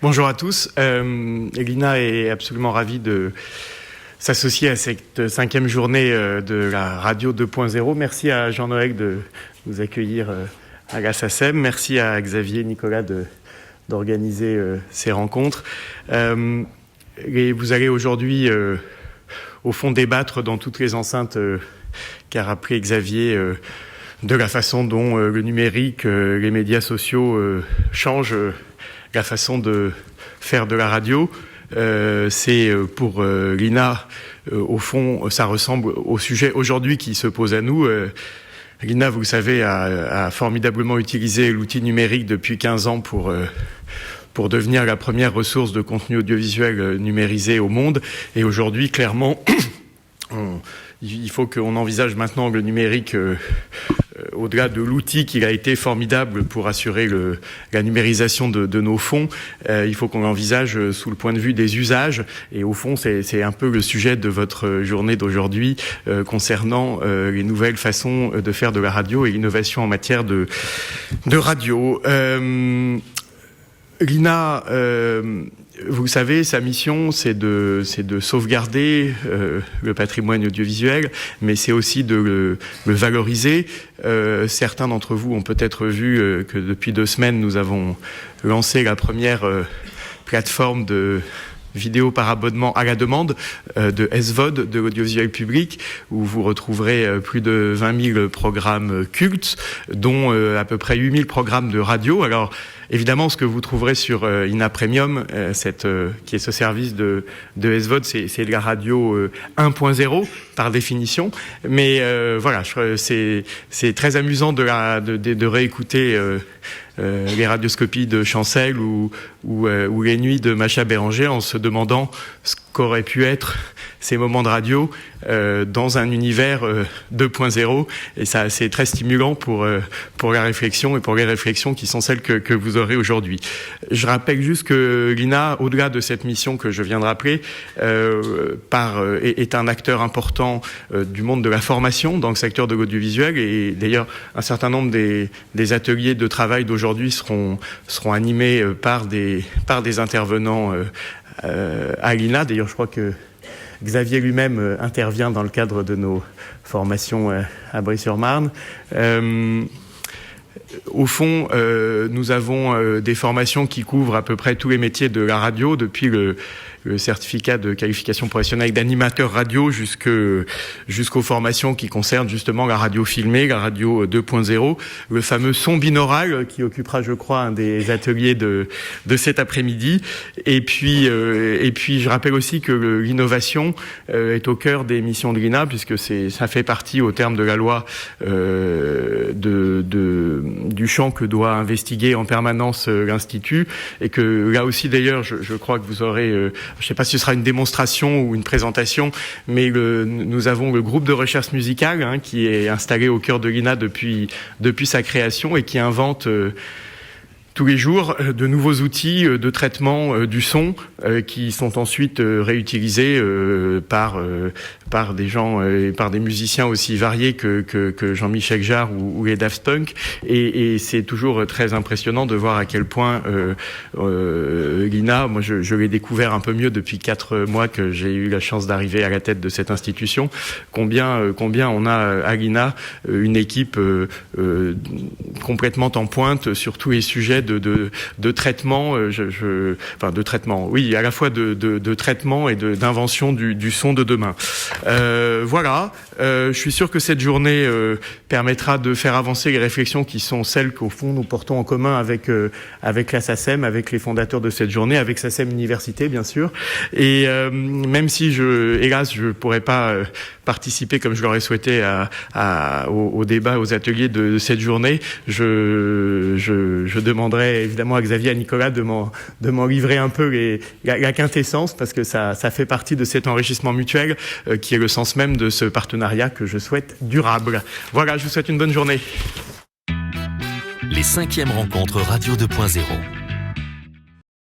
Bonjour à tous. Lina est absolument ravie de s'associer à cette 5e journée de la radio 2.0. Merci à Jean-Noël de nous accueillir à la SACEM. Merci à Xavier, Nicolas d'organiser ces rencontres. Et vous allez aujourd'hui, au fond, débattre dans toutes les enceintes qu'a rappelé Xavier de la façon dont le numérique, les médias sociaux changent la façon de faire de la radio. C'est pour Lina, au fond, ça ressemble au sujet aujourd'hui qui se pose à nous. Lina, vous le savez, a formidablement utilisé l'outil numérique depuis 15 ans pour devenir la première ressource de contenu audiovisuel numérisé au monde. Et aujourd'hui, clairement, il faut qu'on envisage maintenant le numérique au-delà de l'outil qu'il a été formidable pour assurer la numérisation de nos fonds. Il faut qu'on l'envisage sous le point de vue des usages. Et au fond, c'est un peu le sujet de votre journée d'aujourd'hui concernant les nouvelles façons de faire de la radio et l'innovation en matière de radio. Lina, vous savez, sa mission, c'est de sauvegarder le patrimoine audiovisuel, mais c'est aussi de le valoriser. Certains d'entre vous ont peut-être vu que depuis 2 semaines, nous avons lancé la première plateforme de vidéo par abonnement à la demande de SVOD, de l'audiovisuel public, où vous retrouverez plus de 20 000 programmes cultes, dont à peu près 8 000 programmes de radio. Alors, évidemment, ce que vous trouverez sur INA Premium, qui est ce service de SVOD, c'est de la radio 1.0 par définition. Mais voilà, c'est très amusant de réécouter les radioscopies de Chancel ou les nuits de Macha Béranger en se demandant ce qu'auraient pu être ces moments de radio dans un univers 2.0. Et ça, c'est très stimulant pour la réflexion et pour les réflexions qui sont celles que vous aurez aujourd'hui. Je rappelle juste que Lina, au-delà de cette mission que je viens de rappeler, est un acteur important du monde de la formation dans le secteur de l'audiovisuel. Et d'ailleurs, un certain nombre des ateliers de travail d'aujourd'hui seront animés par des intervenants à Lina. D'ailleurs, je crois que Xavier lui-même intervient dans le cadre de nos formations à Brie-sur-Marne. Au fond, nous avons des formations qui couvrent à peu près tous les métiers de la radio, depuis le certificat de qualification professionnelle d'animateur radio jusqu'aux formations qui concernent justement la radio filmée, la radio 2.0, le fameux son binaural qui occupera, je crois, un des ateliers de cet après-midi. Et puis, je rappelle aussi que l'innovation est au cœur des missions de l'INA, puisque ça fait partie, au terme de la loi, du champ que doit investiguer en permanence l'Institut, et que là aussi, d'ailleurs, je crois que vous aurez je ne sais pas si ce sera une démonstration ou une présentation, mais nous avons le groupe de recherche musicale qui est installé au cœur de l'INA depuis sa création et qui invente tous les jours de nouveaux outils de traitement du son qui sont ensuite réutilisés par des gens et par des musiciens aussi variés que Jean-Michel Jarre ou les Daft Punk, et c'est toujours très impressionnant de voir à quel point l'INA, moi je l'ai découvert un peu mieux depuis 4 mois que j'ai eu la chance d'arriver à la tête de cette institution, combien on a à l'INA une équipe complètement en pointe sur tous les sujets de traitement, de traitement, oui, à la fois de traitement et d'invention du son de demain. Voilà, je suis sûr que cette journée permettra de faire avancer les réflexions qui sont celles qu'au fond nous portons en commun avec la SACEM, avec les fondateurs de cette journée, avec SACEM Université bien sûr. Et même si hélas je pourrais pas participer comme je l'aurais souhaité au débat, aux ateliers de cette journée, je demanderai évidemment à Xavier, à Nicolas de m'en livrer un peu la quintessence, parce que ça fait partie de cet enrichissement mutuel qui est le sens même de ce partenariat que je souhaite durable. Voilà, je vous souhaite une bonne journée. Les 5e rencontres Radio 2.0.